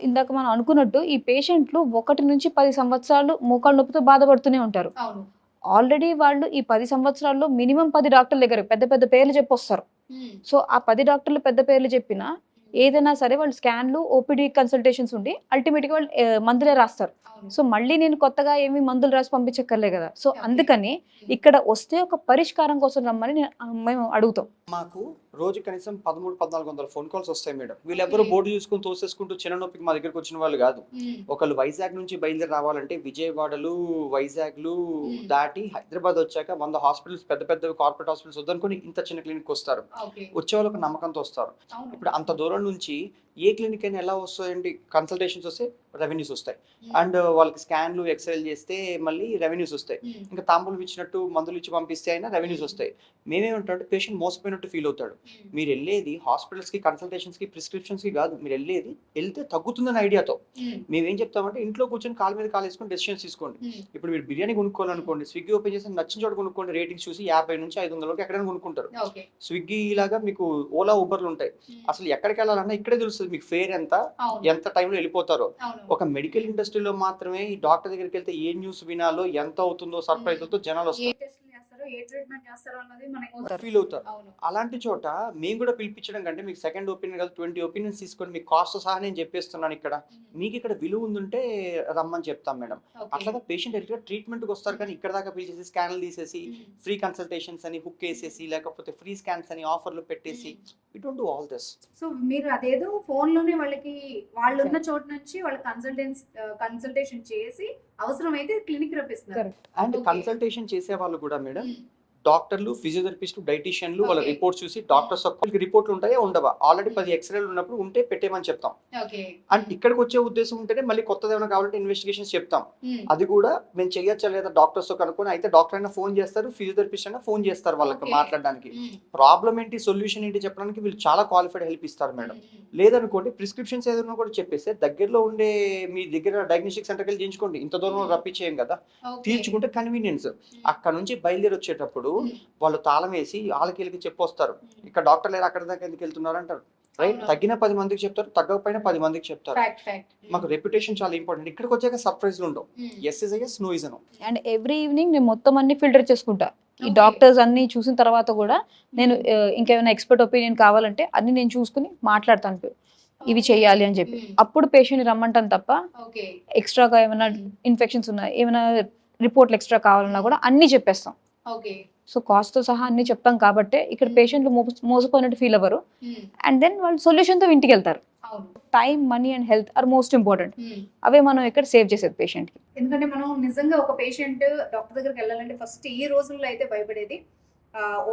ఇందాక మనం అనుకున్నట్టు ఈ పేషెంట్లు 1 నుంచి 10 సంవత్సరాలు మోకాళ్ళ నొప్పితో బాధపడుతూనే ఉంటారు. అవును. ఆల్రెడీ వాళ్ళు ఈ 10 సంవత్సరాల్లో మినిమమ్ 10 డాక్టర్ల దగ్గర పెద్ద పెద్ద పేర్లు చెప్పొస్తారు. హ్మ్. సో, ఆ 10 డాక్టర్లు పెద్ద పేర్లు చెప్పినా, ఏదైనా సరే వాళ్ళు స్కాన్‌లు, ఓపీడీ కన్సల్టేషన్స్ ఉండి అల్టిమేట్‌గా వాళ్ళు మందులే రాస్తారు. అవును. సో, మళ్ళీ నేను కొత్తగా ఏమి మందులు రాసి పంపించక్కర్లే గదా! So, okay. అందుకని ఇక్కడ వస్తే ఒక పరిష్కారం కోసం రమ్మని మేము అడుగుతాం. మాకు రోజు కనీసం 13, 1400 ఫోన్ కాల్స్ వస్తాయి మేడం. ఓకే. వీళ్ళెవ్వరు బోర్డు చూసుకొని తోసేసుకుంటూ చిన్న నొప్పికి మా దగ్గరకొచ్చిన వాళ్ళు గాదు. హ్మ్. ఒకళ్ళు వైజాగ్ నుంచి బయలుదేరి రావాలంటే విజయవాడలు, వైజాగ్‌లు హ్మ్. దాటి హైదరాబాద్ వచ్చాక 100 హాస్పిటల్స్ పెద్ద పెద్దవి కార్పొరేట్ హాస్పిటల్స్ వద్దనుకొని ఇంత చిన్న క్లినిక్‌కొస్తారు. ఓకే. వచ్చేవాళ్ళు ఒక నమ్మకంతో వస్తారు. అవును. ఇప్పుడు అంత దూరం నుంచి ఏ క్లినిక్ అయినా ఎలా వస్తాయండి? కన్సల్టేషన్స్ వస్తాయి, రెవెన్యూస్ వస్తాయి. హ్మ్. అండ్ వాళ్ళకి స్కాన్‌లు, ఎక్స్‌రేలు చేస్తే మళ్ళీ రెవెన్యూస్ వస్తాయి. హ్మ్. ఇంకా తాంబూలం ఇచ్చినట్టు మందులు ఇచ్చి పంపిస్తే అయినా రెవెన్యూస్ వస్తాయి. మేమేమంటామంటే పేషెంట్ మోసపోయినట్టు ఫీల్ అవుతాడు. హ్మ్. మీరెళ్ళేది హాస్పిటల్స్‌కి, కన్సల్టేషన్స్‌కి, ప్రిస్క్రిప్షన్స్‌కి గాదు. ఎళ్తే తగ్గుతుందన్న ఐడియాతో. హ్మ్. మేమేం చెప్తామంటే ఇంట్లో కూర్చొని కాలు మీద కాలేసుకొని డెసిషన్స్ తీసుకోండి. హ్మ్. ఇప్పుడు మీరు బిర్యానీ కొనుక్కోవాలనుకోండి, స్విగ్గీ ఓపెన్ చేసి నచ్చిన చోట కొనుక్కోండి. రేటింగ్స్ చూసి 50-500 వరకు ఎక్కడైనా కొనుక్కుంటారు. ఓకే. స్విగ్గీ లాగా మీకు ఓలా, ఊబర్‌లు ఉంటాయి. హ్మ్. అసలు ఎక్కడికెళ్ళాలన్నా ఇక్కడే తెలుస్తది మీకు ఫేర్ ఎంత, అవును. ఎంత టైంలో ఎళ్ళిపోతారో. అవును. ఒక మెడికల్ ఇండస్ట్రీలో మాత్రమే ఈ డాక్టర్ దగ్గరికెళ్తే ఏ న్యూస్ వినాలో, ఎంత అవుతుందో సర్ప్రైజ్ అవుతుందో ఏ జనాలొస్తారు. టెస్ట్‌లు చేస్తారో, ఏ ట్రీట్‌మెంట్ చేస్తారో అన్నది మనకు ఫీల్ అవుతారు. అవును. అలాంటి చోట మేము కూడా పిలిపించడం కంటే మీకు సెకండ్ ఒపీనియన్ కాదు 20 ఒపీనియన్స్ తీసుకొని మీకు కాస్ట్‌తో సహా నేను చెప్పేస్తున్నాను ఇక్కడ. హ్మ్. మీకు ఇక్కడ విలువ ఉండుంటే రమ్మని చెప్తాం మేడం. ఓకే. అట్లాగా పేషెంట్ డైరెక్ట్‌గా ట్రీట్మెంట్‌కొస్తారు కానీ ఇక్కడ దాకా పిలిచేసి స్కాన్‌లు తీసేసి, హ్మ్. ఫ్రీ కన్సల్టేషన్స్ అని హుక్ ఏసేసి, లేకపోతే ఫ్రీ స్కాన్స్ అని ఆఫర్‌లు పెట్టేసి hmm. We don't do all this. So, మీరు అదేదో ఫోన్‌లోనే వాళ్ళకి వాళ్ళున్న చోటు నుంచి వాళ్ళ కన్సల్టేషన్ చేసి అవసరమైతే క్లినిక్ రప్పిస్తున్నారు. కరెక్ట్. And okay. కన్సల్టేషన్ చేసేవాళ్ళు కూడా మేడం హ్మ్. డాక్టర్లు, ఫిజియోథెరపిస్టులు, డైటీషియన్‌లు వాళ్ళ ఓకే. రిపోర్ట్స్ చూసి హ్మ్. డాక్టర్స్ ఒక్కళ్ళకి రిపోర్ట్‌లు ఉంటాయా? ఉండవా? ఆల్రెడీ హ్మ్. 10 ఎక్స్‌రేలు ఉన్నప్పుడు ఉంటే పెట్టేయమని చెప్తాం. ఓకే. అండ్ ఇక్కడికొచ్చే ఉద్దేశం ఉంటేనే మళ్ళీ కొత్తదేమైనా కావాలంటే ఇన్వెస్టిగేషన్స్ చెప్తాం. హ్మ్. అది కూడా మేము చెయ్యొచ్చా లేదా డాక్టర్స్‌తో కనుక్కొని అయితే డాక్టర్ అయినా ఫోన్ చేస్తారు, ఫిజియోథెరపిస్ట్ అయినా ఫోన్ చేస్తారు వాళ్ళకి ఓకే. మాట్లాడడానికి. హ్మ్. ప్రాబ్లమ్ ఏంటి, సొల్యూషన్ ఏంటి చెప్పడానికి వీళ్ళు చాలా క్వాలిఫైడ్ హెల్ప్ ఇస్తారు మేడం. హ్మ్. హ్మ్. లేదనుకోండి ప్రిస్క్రిప్షన్స్ ఏదైనా కూడా చెప్పేస్తే దగ్గరలో ఉండే మీ దగ్గర డయాగ్నోస్టిక్ సెంటర్‌కెళ్ళి చేయించుకోండి. ఇంత దూరం హ్మ్. రప్పించేయం కదా! ఓకే. తీర్చుకుంటే కన్వీనియన్స్. హ్మ్. అక్కడ నుంచి బయలుదేరొచ్చేటప్పుడు హ్మ్. వాళ్ళు తాళం వేసి ఆళ్ళకి ఈళ్ళకి చెప్పొస్తారు. హ్మ్. ఇక్కడ డాక్టర్ లేరు అక్కడి దాకా ఎందుకెళ్తున్నారు అంటారు. రైట్? అవునవును. తగ్గిన 10 మందికి చెప్తారు. తగ్గకపోయినా 10 మందికి చెప్తారు. ఫ్యాక్ట్. మాకు రెప్యుటేషన్ చాలా ఇంపార్టెంట్. ఇక్కడికొచ్చాక సర్ప్రైజ్‌లుండవు. Hmm. Yes is a yes, no is a no. And every evening నేను మొత్తం అన్ని ఫిల్టర్ చేసుకుంటా. ఈ ఓకే. డాక్టర్స్ అన్నీ చూసిన తర్వాత గూడా నేను హ్మ్. ఇంకేమైనా ఎక్స్‌పర్ట్ ఒపీనియన్ కావాలంటే అన్నీ నేను చూసుకొని మాట్లాడతాను. ఇవి ఓకే. చెయ్యాలి అని చెప్పి. హ్మ్. అప్పుడు పేషెంట్‌ని రమ్మంటాను తప్ప ఓకే. ఎక్స్‌ట్రాగా ఏమన్నా హ్మ్. ఇన్ఫెక్షన్స్ ఉన్నాయి, ఏమైనా రిపోర్ట్‌లు ఎక్స్‌ట్రా కావాలన్నా హ్మ్. గూడా అన్నీ చెప్పేస్తాం. ఓకే. సో, కాస్ట్‌తో సహా అన్నీ చెప్తాం కాబట్టే ఇక్కడ హ్మ్. పేషెంట్‌లు మోసపోయినట్టు ఫీల్ అవ్వరు. హ్మ్. అండ్ దెన్ వాళ్ళు సొల్యూషన్‌తో ఇంటికెళ్తారు. అవును. Time, money and health are most important. Hmm. అవే మనం ఇక్కడ సేవ్ చేసేది పేషెంట్‌కి. ఎందుకంటే మనం నిజంగా ఒక పేషెంట్ డాక్టర్ దగ్గరికెళ్ళాలంటే ఫస్ట్ ఈ రోజుల్లో అయితే భయపడేది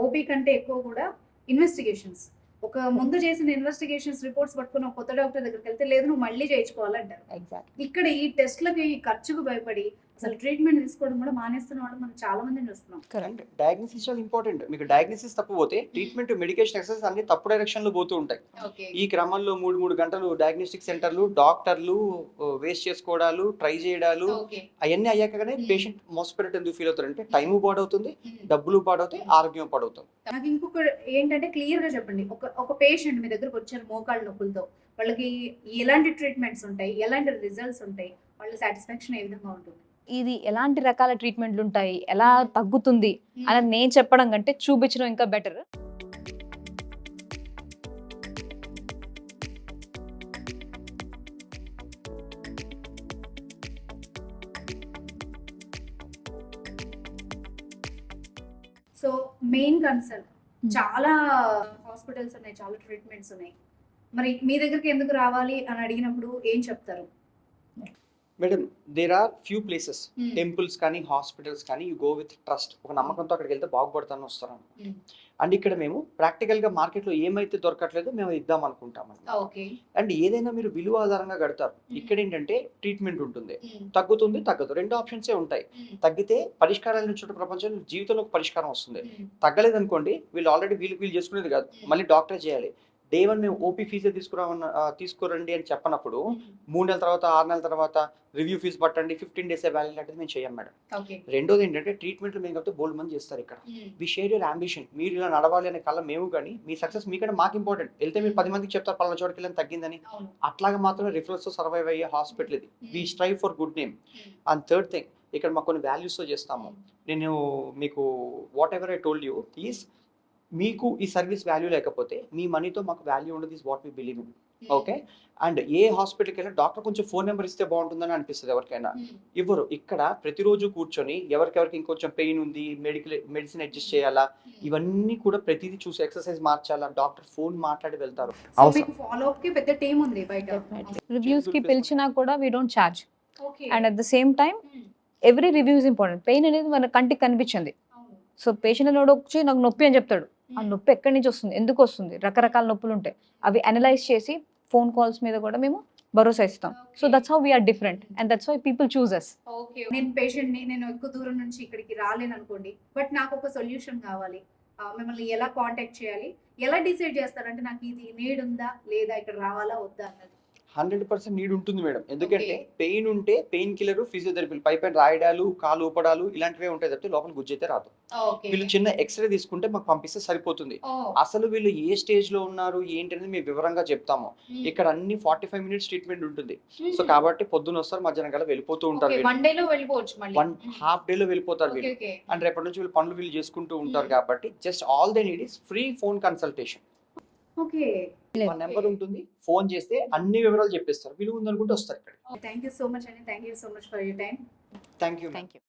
ఓపీ కంటే ఎక్కువ కూడా ఇన్వెస్టిగేషన్స్. ఒక ముందు చేసిన ఇన్వెస్టిగేషన్స్ రిపోర్ట్స్ పట్టుకొని ఒక కొత్త డాక్టర్ దగ్గరికెళ్తే లేదు నువ్వు మళ్ళీ చేయించుకోవాలంటారు. ఎగ్జాక్ట్‌లీ. ఇక్కడ ఈ టెస్ట్‌లకి ఈ ఖర్చుకు భయపడి అసలు ట్రీట్మెంట్ తీసుకోవడం కూడా మానేస్తున్న వాళ్ళు మనం చాలా మందిని చూస్తున్నాం. కరెక్ట్. అండ్ డయాగ్నోసిస్ చాలా ఇంపార్టెంట్. మీకు డయాగ్నోసిస్ తప్పు పోతే ట్రీట్మెంట్, మెడికేషన్, ఎక్సర్‌సైజ్ అన్నీ తప్పు డైరెక్షన్‌లో పోతూ ఉంటాయి. ఓకే. ఈ క్రమంలో 3 గంటలు డయాగ్నోస్టిక్ సెంటర్‌లు, డాక్టర్లు వేస్ట్ చేసుకోవడాలు, ట్రై చేయడాలు ఓకే. అయన్నీ అయ్యాకనే హ్మ్. పేషెంట్ మోసపోయినట్టు ఎందుకు ఫీల్ అవుతారంటే టైము పాడవుతుంది, హ్మ్. డబ్బులు పాడవుతాయి, ఆరోగ్యం పాడవుతుంది. నాకు ఇంకొక ఏంటంటే క్లియర్‌గా చెప్పండి. ఒక పేషెంట్ మీ దగ్గరకొచ్చారు మోకాళ్ళ నొప్పులతో. వాళ్ళకి ఎలాంటి ట్రీట్మెంట్స్ ఉంటాయి? ఎలాంటి రిజల్ట్స్ ఉంటాయి? వాళ్ళ సాటిస్ఫాక్షన్ ఏ విధంగా ఉంటుంది? ఇది ఎలాంటి రకాల ట్రీట్మెంట్‌లుంటాయి, ఎలా హ్మ్. తగ్గుతుంది హ్మ్. అనేది నేను చెప్పడం కంటే చూపించడం ఇంకా బెటర్. సో, మెయిన్ కన్సర్న్ హ్మ్. చాలా హాస్పిటల్స్ ఉన్నాయి. చాలా ట్రీట్మెంట్స్ ఉన్నాయి. మరి మీ దగ్గరికి ఎందుకు రావాలి అని అడిగినప్పుడు ఏం చెప్తారు? Madam there are few places hmm. Temples కానీ, హాస్పిటల్స్ కానీ యూ గో విత్ ట్రస్ట్. ఒక నమ్మకంతో అక్కడికెళ్తే బాగుపడతానని వస్తారనమాట. హ్మ్. అండ్ ఇక్కడ మేము ప్రాక్టికల్‌గా మార్కెట్‌లో ఏమైతే దొరకట్లేదో మేము ఇద్దాం అనుకుంటామనమాట. ఓకే. అండ్ ఏదైనా మీరు విలువ ఆధారంగా కడతారు. హ్మ్. ఇక్కడేంటంటే ట్రీట్మెంట్ ఉంటుంది. హ్మ్. తగ్గుతుంది, తగ్గదు. 2 ఆప్షన్సే ఉంటాయి. హ్మ్. తగ్గితే పరిష్కారాల నుంచి ఉన్న ప్రపంచంలో జీవితంలో ఒక పరిష్కారం వస్తుంది. హ్మ్. తగ్గలేదనుకోండి వీళ్ళు ఆల్రెడీ వీళ్ళు చేసుకునేది కాదు. హ్మ్. మళ్ళీ డాక్టరే చేయాలి. డే 1 మేము ఓపీ ఫీజే తీసుకోరండి అని చెప్పనప్పుడు 3 నెలల తర్వాత 6 నెలల తర్వాత రివ్యూ ఫీజు పట్టండి 15 డేస్ వ్యాలిడ్ అంటే మేము చేయం మేడం. ఓకే. రెండోది ఏంటంటే ట్రీట్మెంట్లు మేము కాబట్టి బోల్డ్ మంది చేస్తారు ఇక్కడ. We share your ambition. మీరు ఇలా నడవాలి అనే కళ మేము కానీ మీ సక్సెస్ మీకంటే మాకు ఇంపార్టెంట్. వెళ్తే మీరు 10 మందికి చెప్తారు పలానా చోటుకి వెళ్ళని తగ్గిందని. అట్లాగా మాత్రమే రిఫరల్స్ సర్వైవ్ అయ్యే హాస్పిటల్ ఇది. We strive for good name. And third thing, ఇక్కడ మాకు కొన్ని వాల్యూస్తో చేస్తాము. నేను మీకు whatever I told you is, మీకు ఈ సర్వీస్ వాల్యూ లేకపోతే మీ మనీతో మాకు వాల్యూ ఉండదు. Is what we believe in. Okay. And a హాస్పిటల్కి వెళ్ళినా డాక్టర్ కొంచెం ఫోన్ నెంబర్ ఇస్తే బాగుంటుందని అనిపిస్తుంది ఎవరికైనా. ఇవ్వరు. ఇక్కడ ప్రతిరోజు కూర్చొని ఎవరికెవరికి ఇంకొంచెం పెయిన్ ఉంది, మెడిసిన్ అడ్జస్ట్ చేయాలా, ఇవన్నీ కూడా ప్రతిదీ చూసి ఎక్సర్సైజ్ మార్చాలా, డాక్టర్ ఫోన్ మాట్లాడి వెళ్తారు. సో మీకు ఫాలో అప్ కి పెద్ద టీం ఉంది బయట. రివ్యూస్ కి పిలిచినా కూడా we don't charge. Okay. And at the same time every review is important. Pain అనేది మన కంటికి కనిపించింది. సో పేషెంట్ నోడు వచ్చి నాకు నొప్పి అని చెప్తాడు. ఆ నొప్పి ఎక్కడి నుంచి వస్తుంది, ఎందుకు వస్తుంది, రకరకాల నొప్పులు ఉంటాయి. అవి అనలైజ్ చేసి ఫోన్ కాల్స్ మీద కూడా మేము భరోసా ఇస్తాం. So that's how we're different and that's why people choose us. Okay. నేను పేషెంట్ ని, నేను ఎక్కువ దూరం నుంచి ఇక్కడికి రాలేను అనుకోండి, బట్ నాకు ఒక సొల్యూషన్ కావాలి. మిమ్మల్ని ఎలా కాంటాక్ట్ చేయాలి, ఎలా డిసైడ్ చేస్తారంటే నాకు ఇది నీడ్ ఉందా లేదా, ఇక్కడ రావాలా వద్దా అన్నది? 100% నీడ్ ఉంటుంది మేడం. ఎందుకంటే పెయిన్ ఉంటే పెయిన్ కిల్లర్, ఫిజియోథెరపీలు పై పైన రాయడాలు, కాలు ఊపడాలు ఇలాంటివే ఉంటాయి తప్పితే లోపల గుజ్జైతే రాదు. వీళ్ళు చిన్న ఎక్స్రే తీసుకుంటే మాకు పంపిస్తే సరిపోతుంది. అసలు వీళ్ళు ఏ స్టేజ్ లో ఉన్నారు ఏంటి అనేది మేము వివరంగా చెప్తాము. ఇక్కడ అన్ని 45 మినిట్స్ ట్రీట్మెంట్ ఉంటుంది. సో కాబట్టి పొద్దున వస్తారు, మధ్యాహ్నం కల్లా వెళ్ళిపోతూ ఉంటారు. వన్ డే లో వెళ్ళిపోవచ్చు, వన్ హాఫ్ డే లో వెళ్ళిపోతారు వీళ్ళు. అండ్ రేపటి నుంచి వీళ్ళు పనులు వీళ్ళు చేసుకుంటూ ఉంటారు. కాబట్టి just all they need is free phone consultation. Okay. మా నెంబర్ ఉంటుంది, ఫోన్ చేస్తే అన్ని వివరాలు చెప్పేస్తారు. వీళ్ళు ఉందనుకుంటే వస్తారు ఇక్కడ. థ్యాంక్ యూ సో మచ్ అండి. Thank you so much for your time. Thank you. Thank you.